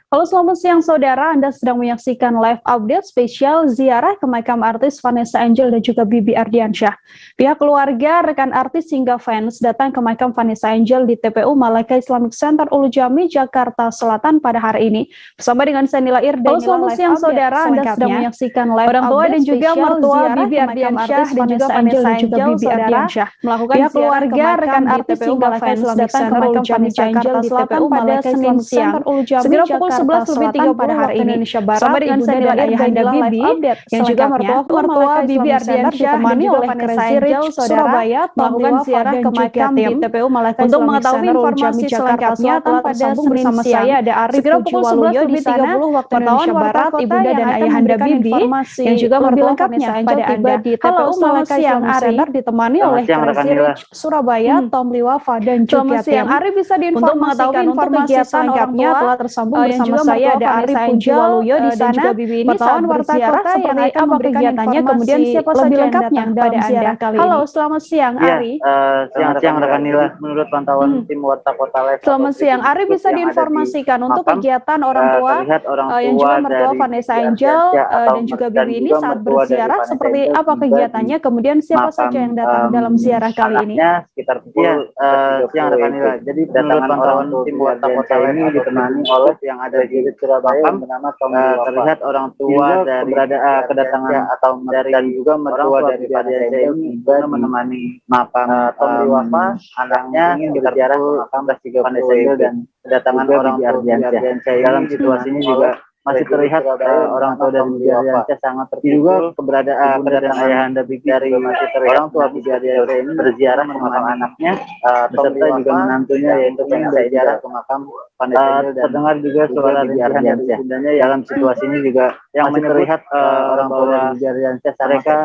Halo, selamat siang saudara. Anda sedang menyaksikan live update spesial ziarah ke makam artis Vanessa Angel dan juga Bibi Ardiansyah. Pihak keluarga, rekan artis hingga fans datang ke makam Vanessa Angel di TPU Malaka Islamic Center Ulu Jami, Jakarta Selatan pada hari ini. Bersama dengan Sanila Irda. Halo, selamat siang saudara. Anda sedang menyaksikan live orang tua dan juga mertua Bibi Ardiansyah dan juga Vanessa Angel dan juga Bibi Ardiansyah melakukan pihak keluarga, rekan artis hingga fans datang ke makam Vanessa Angel di TPU Malaka Islamic Center Ulu Jami, Segera pukul 11:30 pada hari ini Indonesia Barat, sama dengan Sanila Ayahanda Bibi yang juga mertua Bibi Ardiansyah ditemani oleh Crazy Rich Surabaya melakukan ziarah ke makam di TPU Malaka untuk mengetahui informasi selengkapnya tanpa tersambung bersama saya ada Arif Pujuwaluyo di sana, wartawan Barat, Ibunda dan Ayahanda Bibi yang juga mertua Vanessa Angel tiba di TPU Malaka Islamic Center ditemani oleh Crazy Rich Surabaya, Tom Liwafa dan juga tim. Ari bisa diinformasikan untuk mengetahui informasi selengkapnya telah tersambung bersama saya ada Arif Pujuwaluyo di sana, Bibi ini saat berziarah seperti apa kegiatannya, kemudian siapa saja yang datang pada Anda kali ini. Halo, selamat siang Ari. Siang rekan Nila, menurut pantauan tim Warta Kota Live. Selamat siang Ari, bisa diinformasikan untuk kegiatan orang tua yang juga mertua Vanessa Angel dan juga Bibi ini saat berziarah seperti apa kegiatannya, kemudian siapa saja yang datang dalam ziarah kali ini. Sekitar pukul siang rekan Nila. Jadi menurut pantauan tim Warta Kota ini ditemani oleh yang ada di Surabaya bernama Tom Liwafa. Terlihat orang tua dari kedatangan atau dari dan juga mertua dari Vanessa ini juga menemani makam Tom Liwafa, anaknya ingin berziarah ke makam Vanessa Angel dan kedatangan orang tua Ardiansyah. Dalam situasi ini juga masih terlihat orang tua dari Bibi Ardiansyah sangat terpukul. Keberadaan Ayahanda Bibi dari orang tua Bibi Ardiansyah ini berziarah ke makam anaknya beserta juga menantunya yaitu berziarah ke makam Vanessa Angel. Terdengar juga suara Bibi Ardiansyah. Dalam situasi ini juga yang masih terlihat orang tua dari Bibi Ardiansyah mereka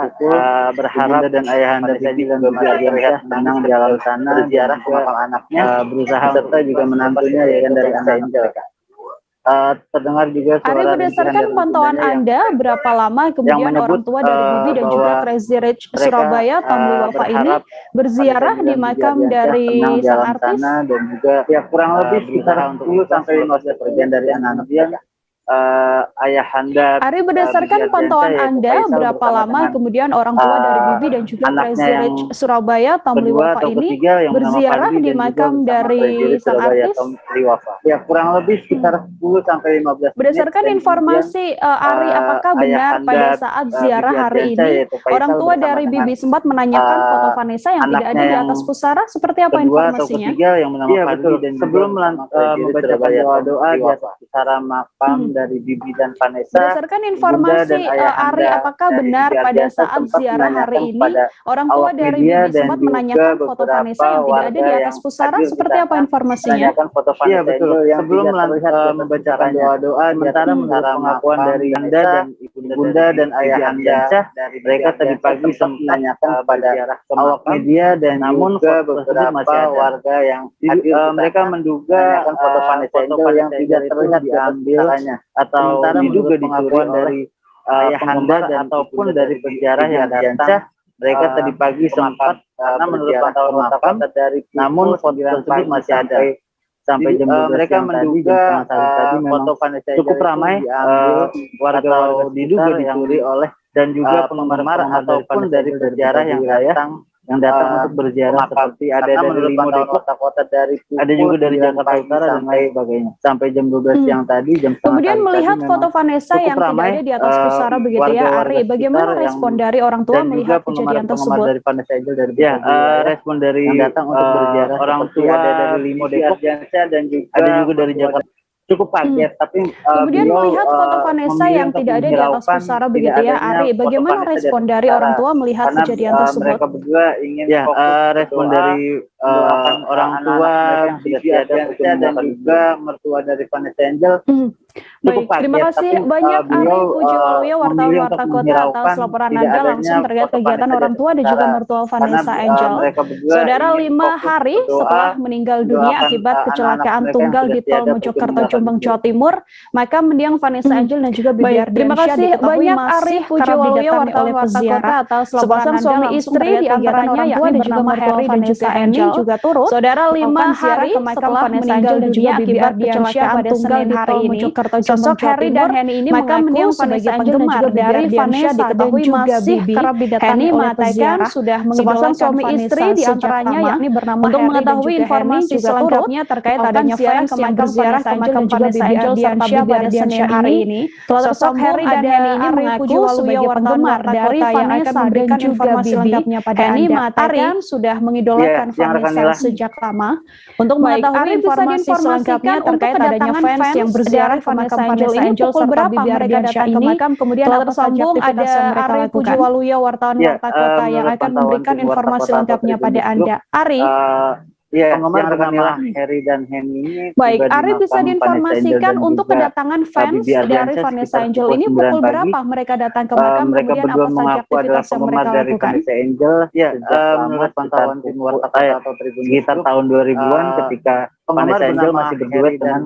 berharap dan Ayahanda Bibi dan Bibi Ardiansyah menang di alam sana berziarah ke makam anaknya berusaha beserta juga menantunya yaitu dari Vanessa Angel. Terdengar juga suara. Ari, berdasarkan pantauan Anda, berapa lama kemudian orang tua dari Bibi dan juga Crazy Rich Surabaya, Tom Liwafa ini berziarah di makam dari sang artis? Dan juga ya kurang lebih sekitar 10-15% dari anak-anak dia Ayahanda. Ari, berdasarkan pantauan Anda, berapa lama kemudian orang tua dari Bibi dan juga Crazy Rich Surabaya, Tom Liwafa ini berziarah di makam dari sang artis? Ya kurang lebih sekitar 10-15. Berdasarkan informasi Ari, apakah benar pada saat ziarah hari ini orang tua dari Bibi sempat menanyakan foto Vanessa yang tidak ada di atas pusara? Seperti apa informasinya? Iya betul. Sebelum membacakan doa-doa di atas pusara makam dari Bibi dan Vanessa. Berdasarkan informasi Ari, apakah benar pada saat ziarah hari ini orang tua dari Bibi sempat menanyakan foto Vanessa yang tidak ada di atas pusara? Seperti apa informasinya? Iya betul. Sebelum membacakan doa-doa, sementara menurut pengakuan dari Anda dan Ibunda dan Ayah Ardiansyah, mereka tadi pagi sempat menanyakan kepada awak media dan namun beberapa warga yang mereka menduga foto Vanessa Angel yang tidak terlihat diambil atau diduga pengakuan dari Ayahanda dan ataupun dari peziarah yang datang. Mereka tadi pagi sempat karena menurut pantauan makam namun foto tersebut masih ada. Sampai jam 12 mereka menduga foto Vanessa cukup ramai warga diduga dicuri oleh dan juga penggemar ataupun dari peziarah yang datang untuk berziarah seperti ada dari Limo kota-kota dari ada juga dari Jakarta Utara dan lain sebagainya. Sampai jam 12 siang tadi jam kemudian melihat foto Vanessa yang tidak ada di atas pusara begitu ya Ari, bagaimana respon dari orang tua melihat kejadian tersebut? Dari Vanessa Angel dari respon dari yang datang untuk berziarah orang tua ada dari Limo Depok dan juga ada juga dari Jakarta. Cukup kaget, tapi kemudian melihat foto Vanessa yang tidak ada di atas pusara begitu ya Ari, bagaimana respon dari orang tua melihat kejadian tersebut? Mereka berdua ingin respon dari orang tua Bibi Ardiansyah dan juga mertua dari Vanessa Angel Baik, terima kasih banyak Ari Pujiwaluyo, wartawan Warta Kota atas laporan Anda langsung terkait kegiatan orang tua dan juga mertua Vanessa Angel. Saudara, 5 hari setelah meninggal dunia akibat kecelakaan tunggal di Tol Mojokerto Jombang Jawa Timur, maka mendiang Vanessa Angel dan juga Bibi Ardiansyah terima kasih banyak Ari Pujiwaluyo, wartawan Warta Kota atas laporan Anda suami istri di antaranya yakni dan juga mertua Vanessa Angel juga turut. Saudara, 5 hari setelah meninggal dunia akibat kecelakaan tunggal di Tol Mojokerto sosok Harry dan Henny ini maka mendiang sebagai penggemar dari Vanessa diketahui masih kerap didatangi Henny mengatakan sudah mengidolakan suami istri di antaranya yakni bernama untuk mengetahui informasi selengkapnya terkait adanya fans yang berziarah ke makam Vanessa Angel serta Bibi Ardiansyah hari ini. Sosok Harry dan Henny ini mengaku sebagai penggemar dari Vanessa memberikan informasi lengkapnya pada Henny mengatakan sudah mengidolakan Vanessa sejak lama. Untuk mengetahui informasi selengkapnya terkait adanya fans yang berziarah ke makam Vanessa Angel pukul berapa mereka datang ke makam, kemudian apa saja aktivitas yang mereka lakukan. Ari Pujiwaluyo, wartawan Warta Kota yang akan memberikan informasi lengkapnya pada Anda. Ari, yang bernama Harry dan Henny ini. Baik, Ari bisa diinformasikan untuk kedatangan fans dari Vanessa Angel ini pukul berapa mereka datang ke makam, kemudian apa saja aktivitas yang mereka lakukan. Vanessa Angel, menurut pantauan tim Warta Kota atau Tribun sekitar tahun 2000-an ketika Vanessa Angel masih berduet dengan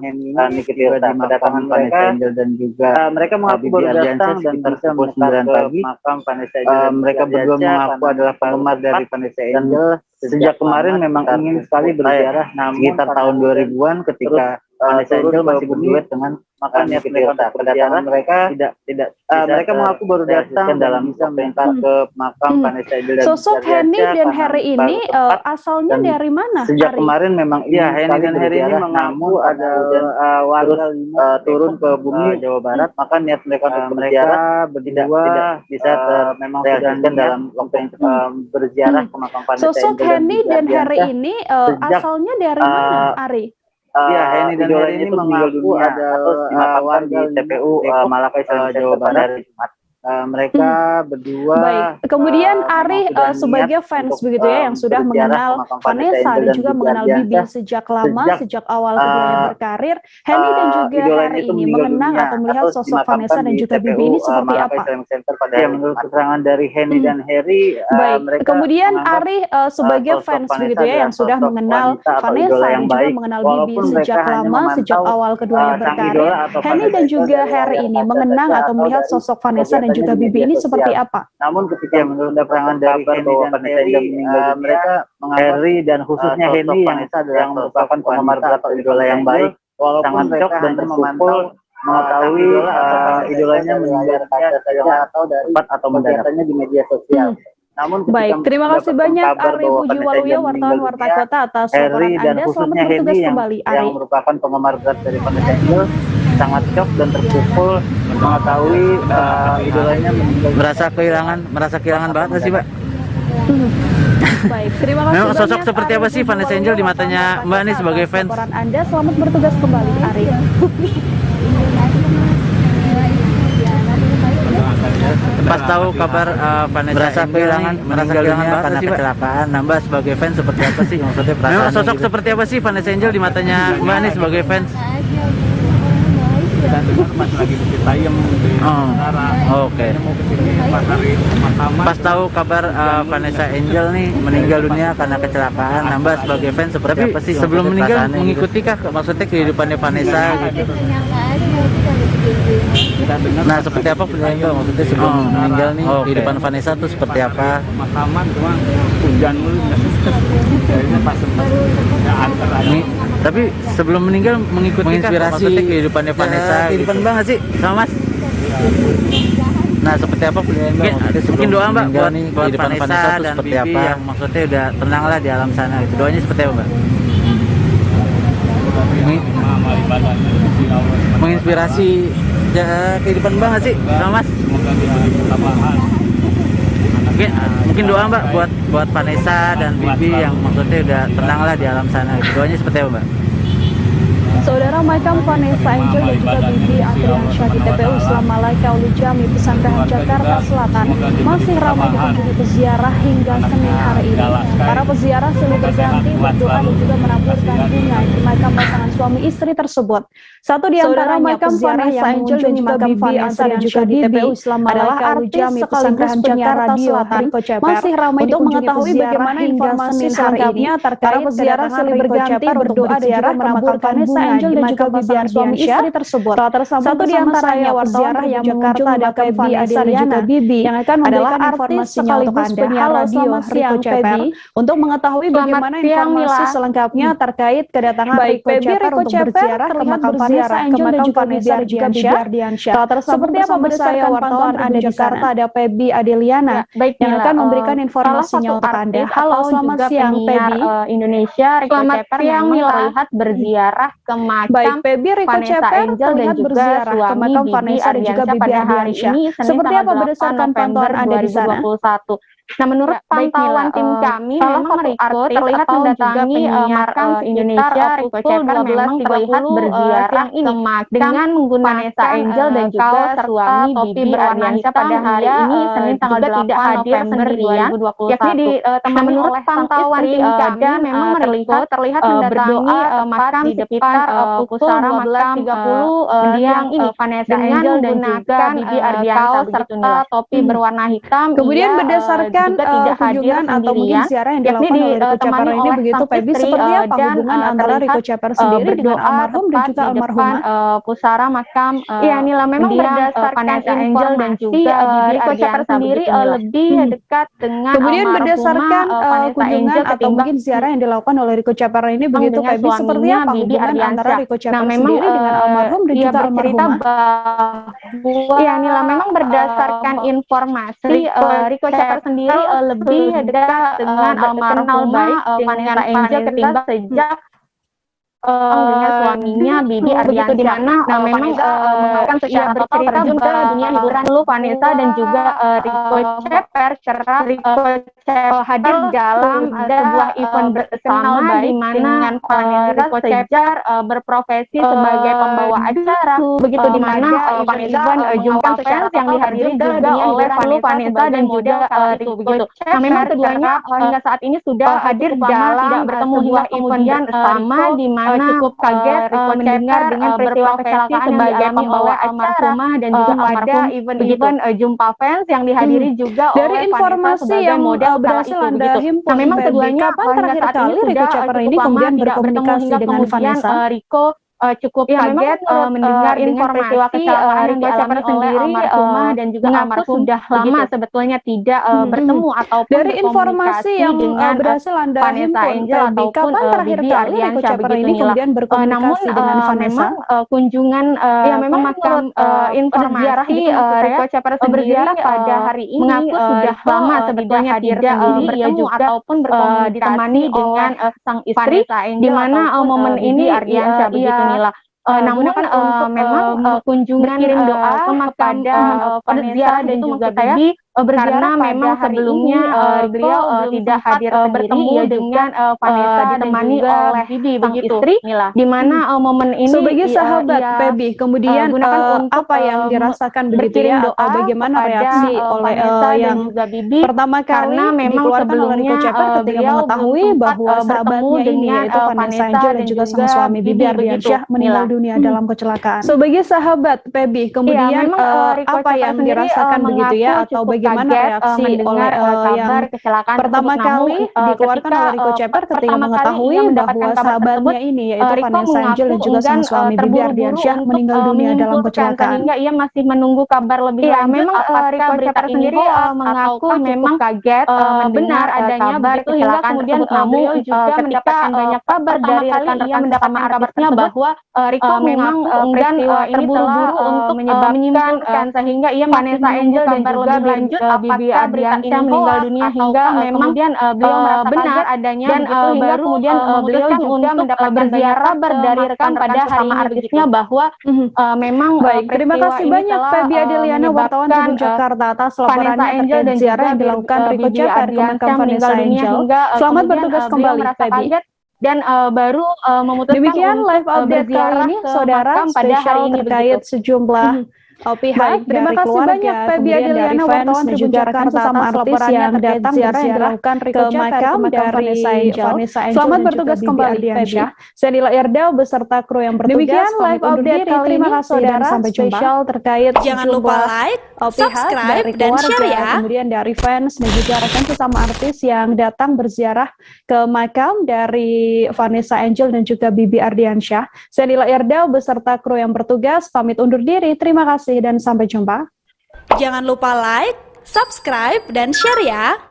Nikita Wilda. Kedatangan Vanessa Angel dan juga mereka mengaku baru datang dan sekitar pukul 9 pagi makam Vanessa Angel. Mereka berdua mengaku adalah penggemar dari Vanessa Angel. Sejak kemarin memang ingin sekali berziarah, sekitar tahun 2000-an ketika Vanessa Angel masih berduet dengan makanya kedatangan mereka tidak mereka mengaku baru datang dalam bisa mengantar ke makam Vanessa Angel. Sosok Henny dan Harry ini asalnya dari mana? Sejak kemarin memang Henny dan Harry ini mengaku ada warga turun ke bumi Jawa Barat, maka niat mereka untuk berziarah tidak bisa memang terrealisasikan dalam waktu yang berziarah ke makam Vanessa Angel. Sosok Henny dan Harry ini asalnya dari mana, Ari? Henny dan Harry ini mengaku ada warga di TPU Malakai Jawa Barat. Mereka berdua. Baik. Kemudian Ari sebagai fans begitu ya yang sudah mengenal Vanessa dan juga mengenal Bibi sejak lama, sejak awal keduanya berkarir. Henny dan juga Harry ini mengenang atau melihat sosok Vanessa dan juga Bibi ini seperti apa? Menurut keterangan dari Henny dan Harry, baik. Kemudian Ari sebagai fans begitu ya yang sudah mengenal Vanessa dan juga mengenal Bibi sejak lama, sejak awal keduanya berkarir. Henny dan juga Harry ini mengenang atau melihat sosok Vanessa dan juga Bibi ini seperti apa? Namun ketika menurut keterangan dari Henny dan Harry, mereka Harry dan khususnya Henny yang merupakan penggemar atau idola yang baik, sangat shock dan terpukul mengetahui idolanya meninggal atau dari atau mendatangi di media sosial. Namun baik, terima kasih banyak Ari Pujiwaluyo, wartawan Warta Kota atas laporan Anda. Selamat bertugas kembali, Ari. Yang merupakan penggemar berat dari Vanessa Angel sangat shock dan terpukul mengetahui idolanya meninggal. Merasa kehilangan banget nggak sih, Mbak? Baik, terima kasih. Memang sosok seperti apa sih Vanessa Angel di matanya Mbak nih sebagai fans? Laporan Anda, selamat bertugas kembali, Ari. Pas tahu kabar Vanessa merasa kehilangan banget karena kecelakaan, Mbak sebagai fans seperti apa sih maksudnya perasaan? Memang sosok gitu. Seperti apa sih Vanessa Angel di matanya Mbak nih sebagai fans? Kita dengar pas lagi Bukit Tayem di Oke. Pas tahu kabar Vanessa Angel nih meninggal dunia karena kecelakaan, Mbak sebagai fans seperti apa sih? Sebelum meninggal mengikuti kah maksudnya kehidupannya Vanessa gitu? Nah, seperti apa penjelasan maksudnya sebelum meninggal nih kehidupan Vanessa tuh seperti apa? Pemakaman cuma hujan mulu kayaknya pas ya antar aja. Tapi sebelum meninggal mengikuti menginspirasi kehidupannya Vanessa kehidupan banget sih sama Mas. Nah, seperti apa mungkin doa Mbak buat kehidupan Vanessa dan seperti apa yang maksudnya udah tenanglah di alam sana gitu. Doanya seperti apa, Mbak? Menginspirasi kehidupan banget sih sama Mas. Semoga diberi ketabahan. Mungkin doa Mbak buat Vanessa dan Bibi yang maksudnya udah tenanglah di alam sana gitu. Doanya seperti apa, Mbak? Saudara, makam Vanessa Angel dan juga Bibi Adriansyah di TPU Islam Malaika Ulu Jami Pesantren Jakarta Selatan masih ramai dikunjungi peziarah hingga Senin hari ini. Para peziarah silih berganti berdoa dan juga menaburkan bunga di makam pasangan suami istri tersebut. Satu di antara makam Vanessa Angel dan juga Bibi Adriansyah di TPU Islam Malaika Ulu Jami Pesantren Jakarta Selatan masih ramai untuk mengetahui bagaimana informasi selengkapnya terkait peziarah silih berganti berdoa dan juga menaburkan bunga Angel dan juga pasangan suami istri tersebut. Satu di antaranya peziarah yang mengunjungi makam Vanessa dan juga Bibi yang akan memberikan informasinya untuk Anda. Halo, selamat siang Pebi. Untuk mengetahui bagaimana informasi selengkapnya terkait kedatangan Riko Ceper untuk berziarah ke makam Vanessa Angel dan juga Bibi Ardiansyah. Seperti apa berdasarkan pantauan Anda di Jakarta, ada Pebi Adeliana yang akan memberikan informasinya untuk Anda. Halo, selamat siang Pebi. Indonesia, Riko Ceper yang terlihat berziarah ke makam Vanessa Angel dan juga suami Bibi Ardiansyah pada hari ini, Senin tanggal 8 November 2021. Nah, menurut pantauan tim kami, memang Riko terlihat mendatangi makam Indonesia. Riko Ceper memang terlihat berziarah ke makam dengan menggunakan Vanessa Angel dan juga suami Bibi Ardiansyah pada hari ini, Senin tanggal 8 November 2021. Yakni ditemani oleh pantauan tim kami, memang Riko terlihat mendatangi makam di depan pusara makam 30 yang ini Vanessa Angel dan juga Bibi Ardiansyah serta topi berwarna hitam. Kemudian berdasarkan kunjungan atau mungkin ziarah yang dilakukan oleh Riko Ceper ini begitu Pebi, seperti apa hubungan antara Riko Ceper sendiri dengan almarhum dan juga almarhumah? Pusara makam ya Nila, memang berdasarkan Angel dan juga Riko Ceper sendiri lebih dekat dengan kemudian berdasarkan kunjungan atau mungkin ziarah yang dilakukan oleh Riko Ceper ini begitu Pebi, seperti apa hubungan antara Riko Ceper sendiri dengan almarhum dan juga almarhumah? Ya Nila, memang berdasarkan informasi Riko Ceper sendiri lebih dekat dengan almarhumah Vanessa Angel ketimbang sejak dengan suaminya Bibi Ardiansyah, di mana memang mengakan secara total terjun ke dunia hiburan. Lalu Vanessa dan juga Riko Ceper Riko Ceper hadir dalam sebuah event bersama di mana Riko Ceper berprofesi sebagai pembawa acara, begitu di mana event Jumpa Fans yang dihadiri juga oleh Vanessa dan juga Riko begitu. Nah, memang keduanya hingga saat ini sudah hadir dalam bertemu dua event bersama, di mana cukup kaget mendengar dengan peristiwa kecelakaan sebagai pembawa almarhumah dan juga almarhum event Jumpa Fans yang dihadiri juga dari oleh informasi yang model berhasil Anda himpun. Nah, memang keduanya kapan terakhir kali Riko Ceper ini kemudian berkomunikasi dengan Vanessa? Riko cukup kaget mendengar peristiwa kecelakaan Riko Ceper sendiri almarhumah dan juga almarhum sudah lama sebetulnya tidak bertemu ataupun dari informasi yang berhasil Anda Vanessa Angel ataupun kapan terakhir kali Riko Ceper ini kemudian berkomunikasi dengan Vanessa? Kunjungan memang makam informasi Riko Ceper sendiri pada hari ini mengaku sudah lama sebetulnya tidak bertemu ataupun ditemani dengan sang istri, di mana momen ini Ardiansyah begitu Nila. Namun memang kunjungan kirim doa kepada Vanessa dan juga Bibi karena memang sebelumnya beliau tidak hadir bertemu dengan Vanessa ditemani oleh Bibi begitu istri, di mana momen ini sebagai sahabat Pebi kemudian apa yang dirasakan begitu ya, atau bagaimana reaksi oleh yang juga Bibi pertama kali memang sebelumnya Riko Ceper ketika mengetahui bahwa sahabatnya ini yaitu Vanessa Angel dan juga sang suami Bibi Ardiansyah meninggal dunia dalam kecelakaan. Sebagai sahabat Pebi kemudian apa yang dirasakan begitu ya, atau bagaimana reaksi oleh yang pertama kali dikeluarkan oleh Riko Ceper ketika mengetahui bahwa sahabatnya ini yaitu Vanessa Angel dan juga sang suami Bibi Ardiansyah meninggal dunia dalam kecelakaan. Sehingga ia masih menunggu kabar lebih lanjut. Memang Riko Ceper sendiri mengaku memang kaget mendengar adanya begitu hingga kemudian beliau juga mendapatkan banyak kabar dari rekan-rekan bersama artisnya bahwa Riko memang enggan terburu-buru untuk menyimpulkan sehingga ia Vanessa Angel dan juga lanjut Bibi Ardiansyah meninggal dunia hingga memang beliau merasa benar adanya dan hingga kemudian beliau juga mendapatkan berziarah dari rekan pada hari artisnya bahwa memang terima kasih banyak Pebi Adeliana wartawan Tribun Jakarta atas laporannya terkait ziarah yang dilakukan Riko Ceper ke makam Vanessa Angel. Selamat bertugas kembali Pebi. dan baru memutuskan Demikian untuk live update kali ini, ke saudara, makam pada hari ini terkait begitu. sejumlah pihak. Terima kasih banyak Febi Adeliana, wartawan Tribun Jakarta, sama artis yang datang ziarah yang dilakukan ke makam dari Vanessa Angel. Selamat bertugas kembali, Febi. Saya Dila Irdau beserta kru yang bertugas. Demikian live update kali ini, saudara, spesial terkait jangan lupa like, subscribe, dan share ya. Kemudian dari fans dan juga rekan sesama artis yang datang berziarah ke makam dari Vanessa Angel dan juga Bibi Ardiansyah. Saya Dila Irdau beserta kru yang bertugas pamit undur diri. Terima kasih dan sampai jumpa. Jangan lupa like, subscribe, dan share ya.